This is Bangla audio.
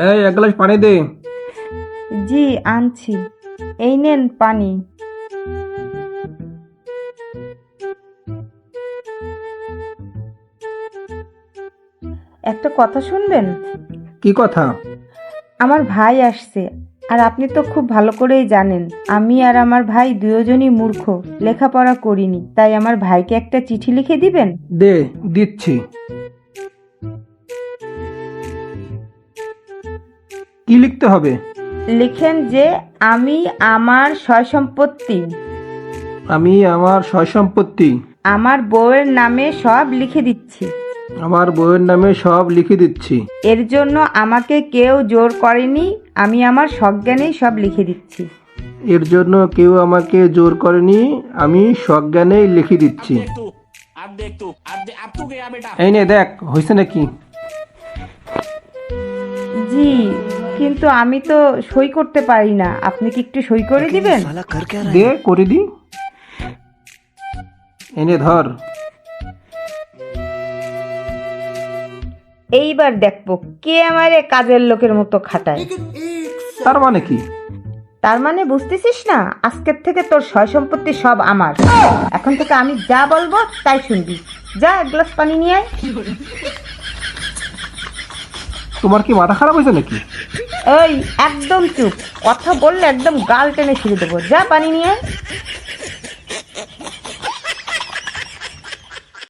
এই এক গ্লাস পানি দে। জি আনছি, এই নেন পানি। একটা কথা শুনবেন? কি কথা? আমার ভাই আসছে, আর আপনি তো খুব ভালো করেই জানেন আমি আর আমার ভাই দুজনই মূর্খ, লেখাপড়া করিনি। তাই আমার ভাইকে একটা চিঠি লিখে দিবেন? দে, দিচ্ছি। কি লিখতে হবে? লিখেন যে আমি আমার সয় সম্পত্তি, আমি আমার সয় সম্পত্তি আমার বউয়ের নামে সব লিখে দিচ্ছি। আমার বউয়ের নামে সব লিখে দিচ্ছি। এর জন্য আমাকে কেউ জোর করেনি, আমি আমার সজ্ঞানেই সব লিখে দিচ্ছি। এর জন্য কেউ আমাকে জোর করেনি, আমি সজ্ঞানেই লিখে দিচ্ছি। এই নে দেখ, হয়েছে নাকি? জি, কিন্তু আমি তো সই করতে পারি না, আপনি কি একটু সই করে দিবেন? দে, করে দি। এনে ধর। এইবার দেখবো কে আমারে কাজের লোকের মতো খাটায়। তার মানে কি? তার মানে বুঝতেছিস না? আজকের থেকে তোর সয় সম্পত্তি সব আমার। এখন থেকে আমি যা বলবো তাই শুনবি। যা এক গ্লাস পানি নিয়ে আয়। তোমার কি মাথা খারাপ হয়েছে নাকি? এই একদম চুপ, কথা বললে একদম গাল টেনে ছিঁড়ে দেবো। যা পানি নিয়ে আয়।